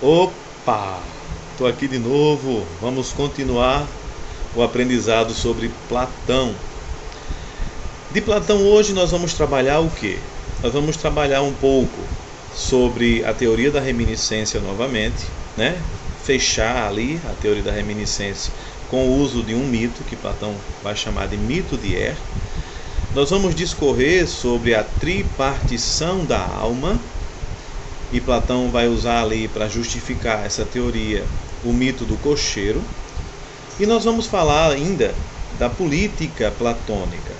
Opa! Estou aqui de novo. Vamos continuar o aprendizado sobre Platão. De Platão hoje nós vamos trabalhar o quê? Nós vamos trabalhar um pouco sobre a teoria da reminiscência novamente, né? Fechar ali a teoria da reminiscência com o uso de um mito que Platão vai chamar de mito de Er. Nós vamos discorrer sobre a tripartição da alma, e Platão vai usar ali para justificar essa teoria o mito do cocheiro. E nós vamos falar ainda da política platônica.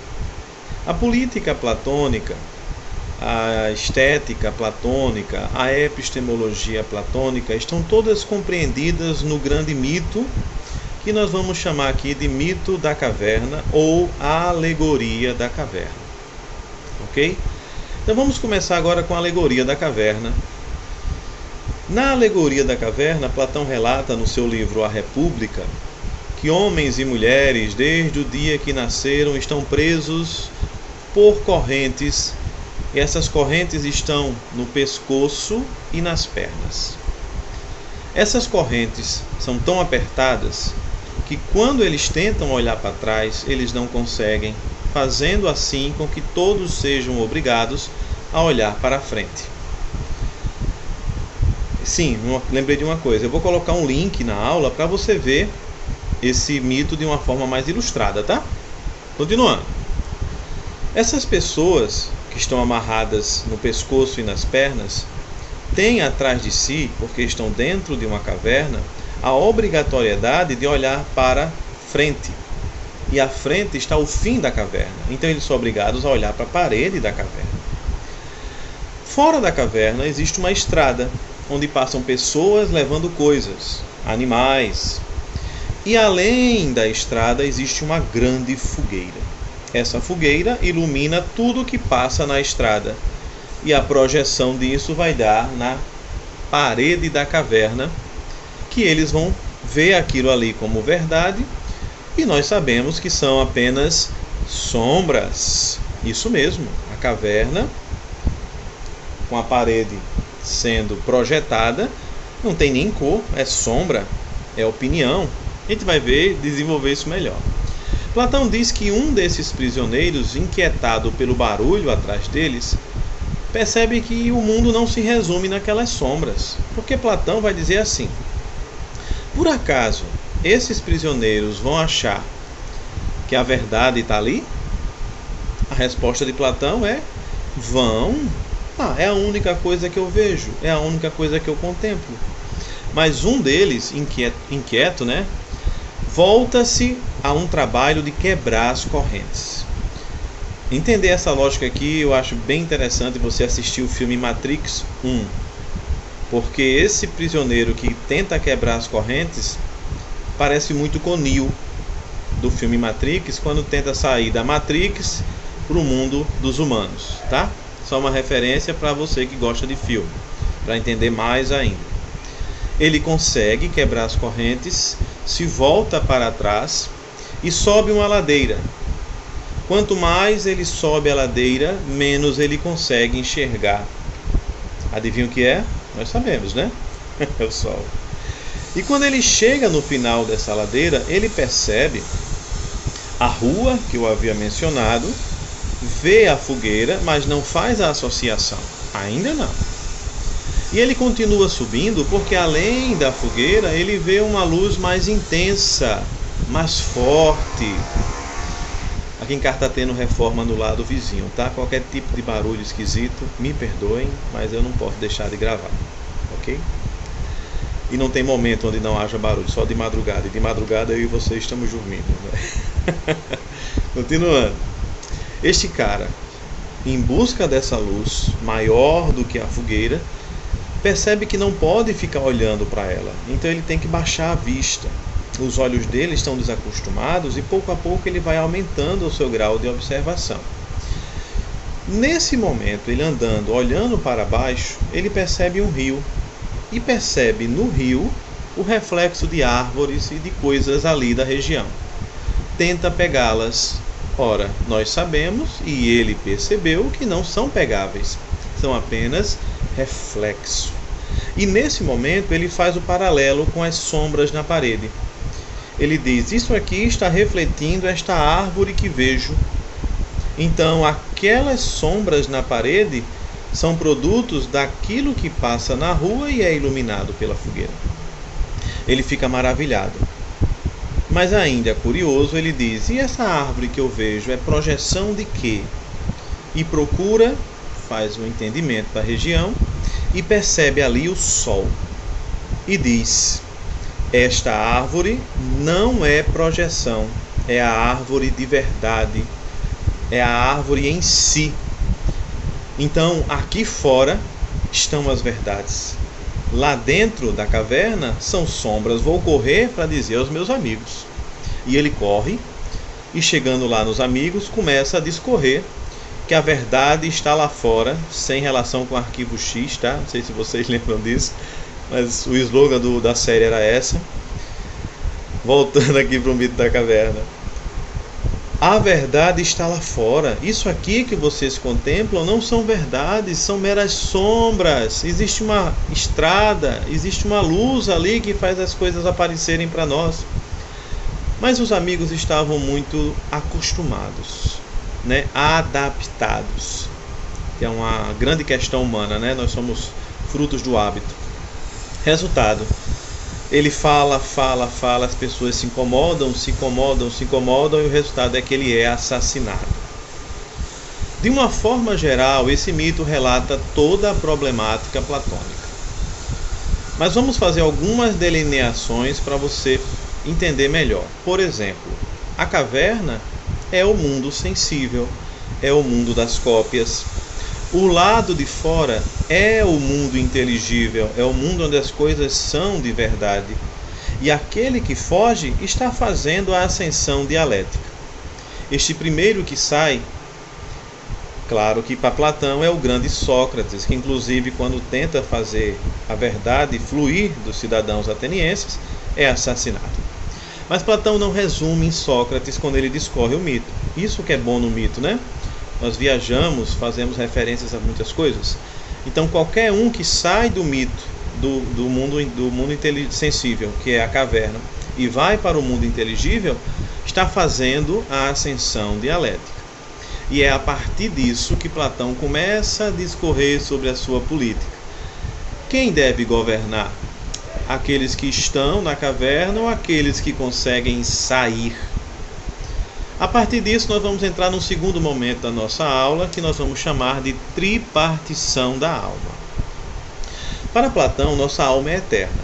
A política platônica, a estética platônica, a epistemologia platônica estão todas compreendidas no grande mito que nós vamos chamar aqui de mito da caverna ou a alegoria da caverna. Ok? Então vamos começar agora com a alegoria da caverna. Na alegoria da caverna, Platão relata no seu livro A República que homens e mulheres, desde o dia que nasceram, estão presos por correntes, e essas correntes estão no pescoço e nas pernas. Essas correntes são tão apertadas que quando eles tentam olhar para trás, eles não conseguem, fazendo assim com que todos sejam obrigados a olhar para a frente. Sim, lembrei de uma coisa. Eu vou colocar um link na aula para você ver esse mito de uma forma mais ilustrada, tá? Continuando. Essas pessoas que estão amarradas no pescoço e nas pernas têm atrás de si, porque estão dentro de uma caverna, a obrigatoriedade de olhar para frente. E à frente está o fim da caverna. Então eles são obrigados a olhar para a parede da caverna. Fora da caverna existe uma estrada, onde passam pessoas levando coisas, animais. E além da estrada existe uma grande fogueira. Essa fogueira ilumina tudo que passa na estrada. E a projeção disso vai dar na parede da caverna, que eles vão ver aquilo ali como verdade, e nós sabemos que são apenas sombras. Isso mesmo, a caverna, com a parede sendo projetada, não tem nem cor, é sombra, é opinião. A gente vai ver, desenvolver isso melhor. Platão diz que um desses prisioneiros, inquietado pelo barulho atrás deles, percebe que o mundo não se resume naquelas sombras. Porque Platão vai dizer assim: por acaso esses prisioneiros vão achar que a verdade está ali? A resposta de Platão é: vão. É a única coisa que eu vejo, é a única coisa que eu contemplo. Mas um deles, inquieto, né, volta-se a um trabalho de quebrar as correntes. Entender essa lógica aqui, eu acho bem interessante você assistir o filme Matrix 1. Porque esse prisioneiro que tenta quebrar as correntes parece muito com Neo do filme Matrix, quando tenta sair da Matrix para o mundo dos humanos, tá? Só uma referência para você que gosta de filme, para entender mais ainda. Ele consegue quebrar as correntes, se volta para trás e sobe uma ladeira. Quanto mais ele sobe a ladeira, menos ele consegue enxergar. Adivinha o que é? Nós sabemos, né? É o sol. E quando ele chega no final dessa ladeira, ele percebe a rua que eu havia mencionado, vê a fogueira, mas não faz a associação. Ainda não. E ele continua subindo porque além da fogueira ele vê uma luz mais intensa, mais forte. Aqui em casa está tendo reforma no lado vizinho, tá? Qualquer tipo de barulho esquisito, me perdoem, mas eu não posso deixar de gravar, ok? E não tem momento onde não haja barulho, só de madrugada. E de madrugada eu e você estamos dormindo, né? Continuando. Este cara, em busca dessa luz maior do que a fogueira, percebe que não pode ficar olhando para ela. Então ele tem que baixar a vista. Os olhos dele estão desacostumados e pouco a pouco ele vai aumentando o seu grau de observação. Nesse momento, ele andando, olhando para baixo, ele percebe um rio. E percebe no rio o reflexo de árvores e de coisas ali da região. Tenta pegá-las. Ora, nós sabemos, e ele percebeu, que não são pegáveis. São apenas reflexo. E nesse momento ele faz o paralelo com as sombras na parede. Ele diz: isso aqui está refletindo esta árvore que vejo. Então aquelas sombras na parede são produtos daquilo que passa na rua e é iluminado pela fogueira. Ele fica maravilhado. Mas ainda curioso, ele diz: e essa árvore que eu vejo é projeção de quê? E procura, faz um entendimento da região e percebe ali o sol. E diz: esta árvore não é projeção, é a árvore de verdade, é a árvore em si. Então, aqui fora estão as verdades. Lá dentro da caverna são sombras. Vou correr para dizer aos meus amigos. E ele corre e, chegando lá nos amigos, começa a discorrer que a verdade está lá fora, sem relação com o arquivo X, tá? Não sei se vocês lembram disso, mas o slogan da série era essa. Voltando aqui para o mito da caverna. A verdade está lá fora. Isso aqui que vocês contemplam não são verdades, são meras sombras. Existe uma estrada, existe uma luz ali que faz as coisas aparecerem para nós. Mas os amigos estavam muito acostumados, né? Adaptados. Que é uma grande questão humana, né? Nós somos frutos do hábito. Resultado: ele fala, as pessoas se incomodam, e o resultado é que ele é assassinado. De uma forma geral, esse mito relata toda a problemática platônica. Mas vamos fazer algumas delineações para você entender melhor. Por exemplo, a caverna é o mundo sensível, é o mundo das cópias. O lado de fora é o mundo inteligível, é o mundo onde as coisas são de verdade. E aquele que foge está fazendo a ascensão dialética. Este primeiro que sai, claro que para Platão é o grande Sócrates, que inclusive quando tenta fazer a verdade fluir dos cidadãos atenienses, é assassinado. Mas Platão não resume em Sócrates quando ele discorre o mito. Isso que é bom no mito, né? Nós viajamos, fazemos referências a muitas coisas. Então qualquer um que sai do mito, do mundo sensível, que é a caverna, e vai para o mundo inteligível, está fazendo a ascensão dialética. E é a partir disso que Platão começa a discorrer sobre a sua política. Quem deve governar? Aqueles que estão na caverna ou aqueles que conseguem sair? A partir disso, nós vamos entrar num segundo momento da nossa aula, que nós vamos chamar de tripartição da alma. Para Platão, nossa alma é eterna.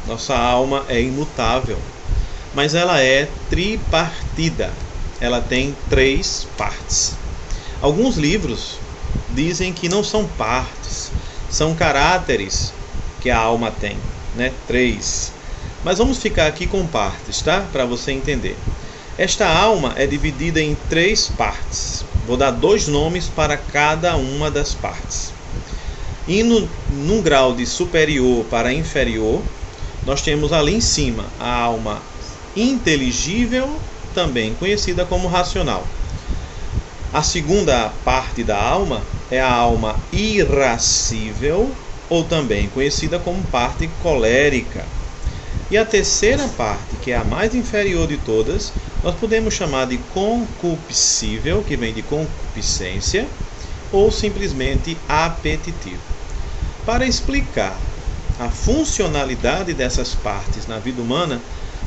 Nossa alma é imutável. Mas ela é tripartida. Ela tem 3 partes. Alguns livros dizem que não são partes, são caráteres que a alma tem, né? 3. Mas vamos ficar aqui com partes, tá? Para você entender. Esta alma é dividida em 3 partes. Vou dar 2 nomes para cada uma das partes. Indo num grau de superior para inferior, nós temos ali em cima a alma inteligível, também conhecida como racional. A segunda parte da alma é a alma irascível, ou também conhecida como parte colérica. E a terceira parte, que é a mais inferior de todas, nós podemos chamar de concupiscível, que vem de concupiscência, ou simplesmente apetitivo. Para explicar a funcionalidade dessas partes na vida humana,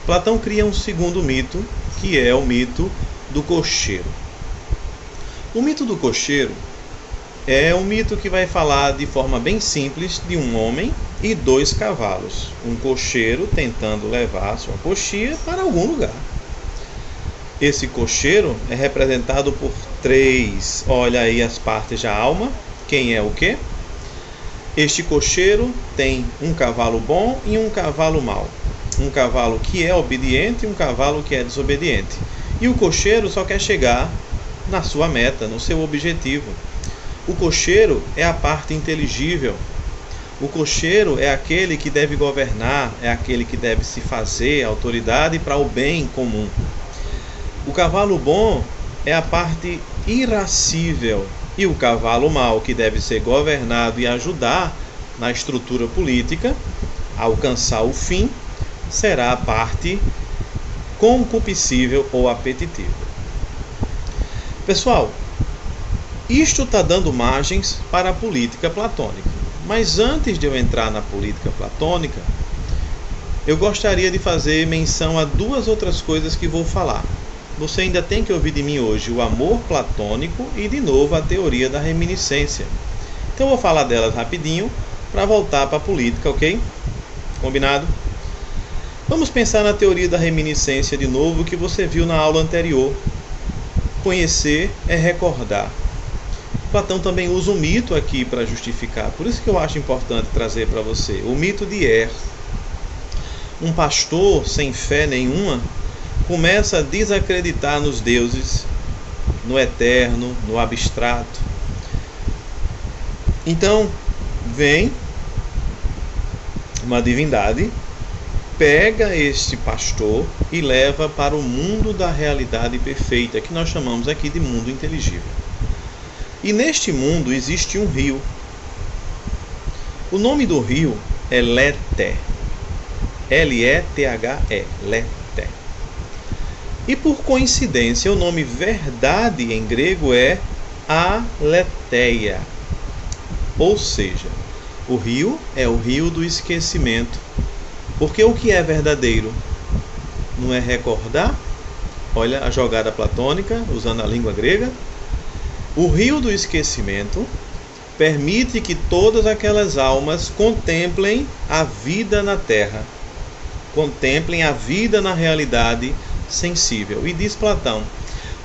Platão cria um segundo mito, que é o mito do cocheiro. O mito do cocheiro é um mito que vai falar de forma bem simples de um homem e 2 cavalos. Um cocheiro tentando levar sua coxia para algum lugar. Esse cocheiro é representado por 3. Olha aí as partes da alma. Quem é o quê? Este cocheiro tem um cavalo bom e um cavalo mau. Um cavalo que é obediente e um cavalo que é desobediente. E o cocheiro só quer chegar na sua meta, no seu objetivo. O cocheiro é a parte inteligível. O cocheiro é aquele que deve governar, é aquele que deve se fazer autoridade para o bem comum. O cavalo bom é a parte irascível. E o cavalo mau, que deve ser governado e ajudar na estrutura política, alcançar o fim, será a parte concupiscível ou apetitiva. Pessoal, isto está dando margens para a política platônica. Mas antes de eu entrar na política platônica, eu gostaria de fazer menção a duas outras coisas que vou falar. Você ainda tem que ouvir de mim hoje o amor platônico e, de novo, a teoria da reminiscência. Então eu vou falar delas rapidinho para voltar para a política, ok? Combinado? Vamos pensar na teoria da reminiscência de novo, que você viu na aula anterior. Conhecer é recordar. Platão também usa um mito aqui para justificar. Por isso que eu acho importante trazer para você o mito de Er. Um pastor sem fé nenhuma começa a desacreditar nos deuses, no eterno, no abstrato. Então, vem uma divindade, pega este pastor e leva para o mundo da realidade perfeita, que nós chamamos aqui de mundo inteligível. E neste mundo existe um rio. O nome do rio é Lethe. L-E-T-H-E, Lethe. E por coincidência, o nome verdade em grego é Aletheia. Ou seja, o rio é o rio do esquecimento. Porque o que é verdadeiro? Não é recordar? Olha a jogada platônica, usando a língua grega. O rio do esquecimento permite que todas aquelas almas contemplem a vida na terra. Contemplem a vida na realidade sensível. E diz Platão,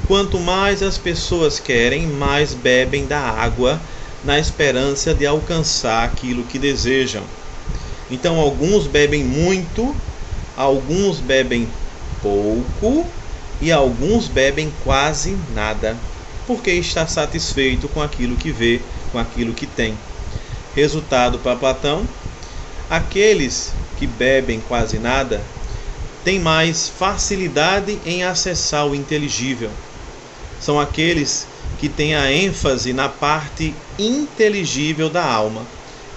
quanto mais as pessoas querem, mais bebem da água na esperança de alcançar aquilo que desejam. Então alguns bebem muito, alguns bebem pouco e alguns bebem quase nada, porque está satisfeito com aquilo que vê, com aquilo que tem. Resultado para Platão, aqueles que bebem quase nada têm mais facilidade em acessar o inteligível. São aqueles que têm a ênfase na parte inteligível da alma,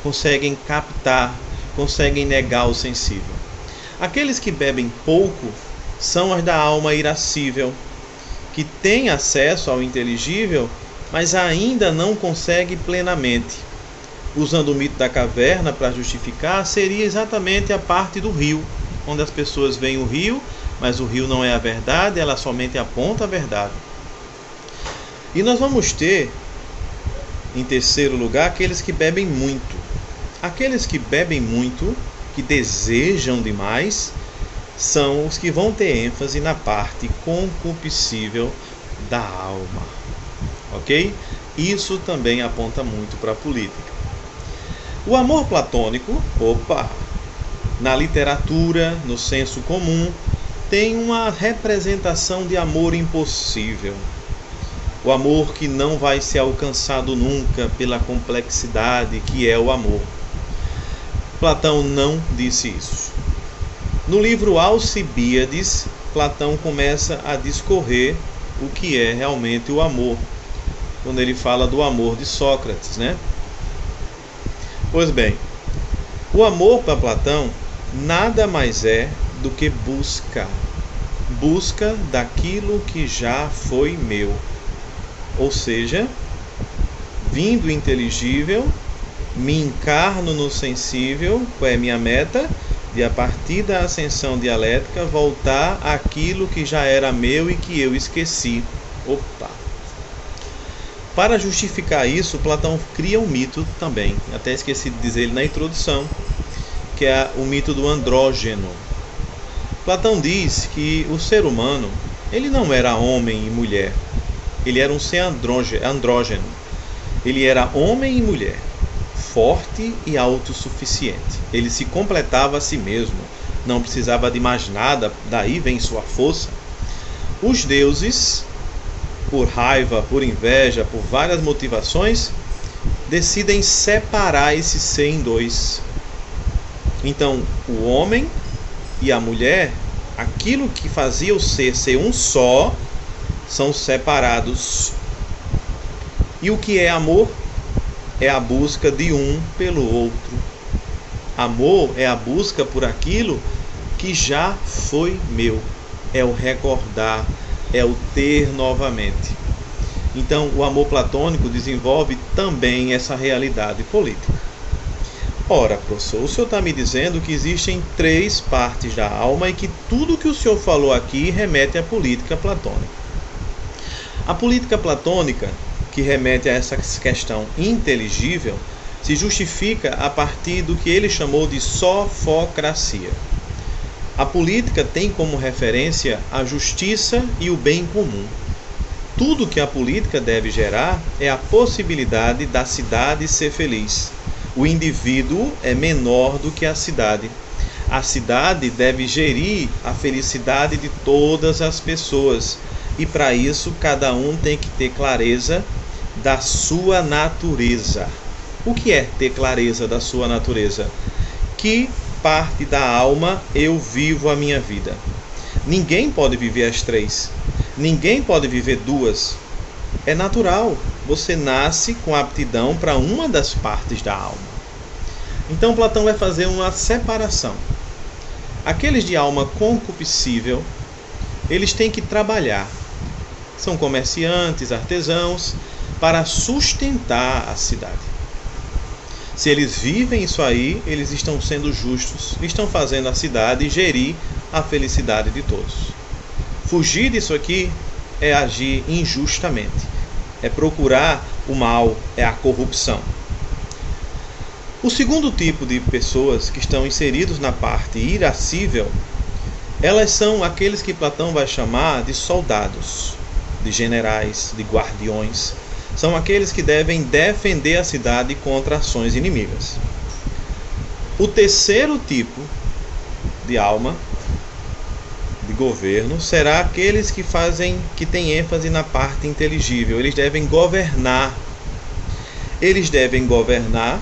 conseguem captar, conseguem negar o sensível. Aqueles que bebem pouco são as da alma irascível, que têm acesso ao inteligível, mas ainda não consegue plenamente. Usando o mito da caverna para justificar, seria exatamente a parte do rio, onde as pessoas veem o rio, mas o rio não é a verdade, ela somente aponta a verdade. E nós vamos ter, em terceiro lugar, aqueles que bebem muito. Aqueles que bebem muito, que desejam demais, são os que vão ter ênfase na parte concupiscível da alma. Ok? Isso também aponta muito para a política. O amor platônico, na literatura, no senso comum, tem uma representação de amor impossível. O amor que não vai ser alcançado nunca pela complexidade que é o amor. Platão não disse isso. No livro Alcibíades, Platão começa a discorrer o que é realmente o amor, quando ele fala do amor de Sócrates, né? Pois bem, o amor para Platão nada mais é do que busca daquilo que já foi meu. Ou seja, vindo inteligível, me encarno no sensível, qual é a minha meta? De a partir da ascensão dialética voltar àquilo que já era meu e que eu esqueci. Para justificar isso, Platão cria um mito também, até esqueci de dizer ele na introdução, que é o mito do andrógeno. Platão diz que o ser humano, ele não era homem e mulher, ele era um ser andrógeno. Ele era homem e mulher, forte e autossuficiente. Ele se completava a si mesmo, não precisava de mais nada, daí vem sua força. Os deuses, por raiva, por inveja, por várias motivações, decidem separar esse ser em dois. Então, o homem e a mulher, aquilo que fazia o ser um só, são separados. E o que é amor? É a busca de um pelo outro. Amor é a busca por aquilo que já foi meu. É o recordar, é o ter novamente. Então, o amor platônico desenvolve também essa realidade política. Ora, professor, o senhor está me dizendo que existem 3 partes da alma e que tudo que o senhor falou aqui remete à política platônica. A política platônica, que remete a essa questão inteligível, se justifica a partir do que ele chamou de sofocracia. A política tem como referência a justiça e o bem comum. Tudo que a política deve gerar é a possibilidade da cidade ser feliz. O indivíduo é menor do que a cidade. A cidade deve gerir a felicidade de todas as pessoas. E para isso, cada um tem que ter clareza da sua natureza. O que é ter clareza da sua natureza? Que parte da alma eu vivo a minha vida? Ninguém pode viver as 3. Ninguém pode viver 2. É natural. Você nasce com aptidão para uma das partes da alma. Então Platão vai fazer uma separação. Aqueles de alma concupiscível, eles têm que trabalhar. São comerciantes, artesãos, para sustentar a cidade. Se eles vivem isso aí, eles estão sendo justos, estão fazendo a cidade gerir a felicidade de todos. Fugir disso aqui é agir injustamente, é procurar o mal, é a corrupção. O segundo tipo de pessoas que estão inseridos na parte irascível, elas são aqueles que Platão vai chamar de soldados, de generais, de guardiões. São aqueles que devem defender a cidade contra ações inimigas. O terceiro tipo de alma, de governo, será aqueles que têm ênfase na parte inteligível. Eles devem governar. Eles devem governar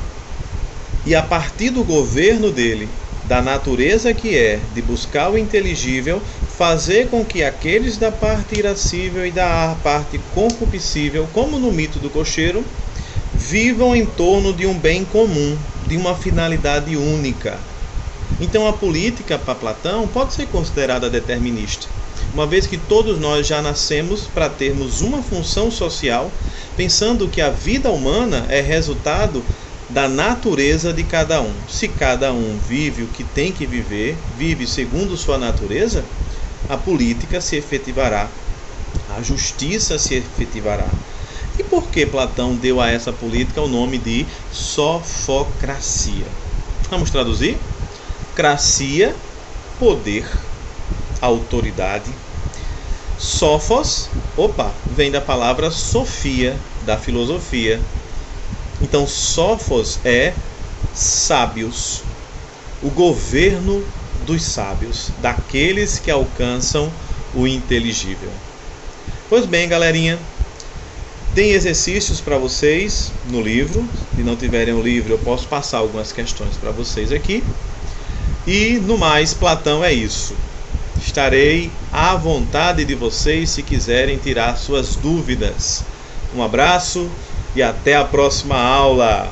e a partir do governo dele, da natureza que é de buscar o inteligível, fazer com que aqueles da parte irascível e da parte concupiscível, como no mito do cocheiro, vivam em torno de um bem comum, de uma finalidade única. Então a política para Platão pode ser considerada determinista, uma vez que todos nós já nascemos para termos uma função social, pensando que a vida humana é resultado da natureza de cada um. Se cada um vive o que tem que viver, vive segundo sua natureza, a política se efetivará, a justiça se efetivará. E por que Platão deu a essa política o nome de sofocracia? Vamos traduzir? Cracia, poder, autoridade. Sofos, vem da palavra sofia, da filosofia. Então, sofos é sábios, o governo dos sábios, daqueles que alcançam o inteligível. Pois bem, galerinha, tem exercícios para vocês no livro. Se não tiverem o livro, eu posso passar algumas questões para vocês aqui. E, no mais, Platão é isso. Estarei à vontade de vocês se quiserem tirar suas dúvidas. Um abraço e até a próxima aula!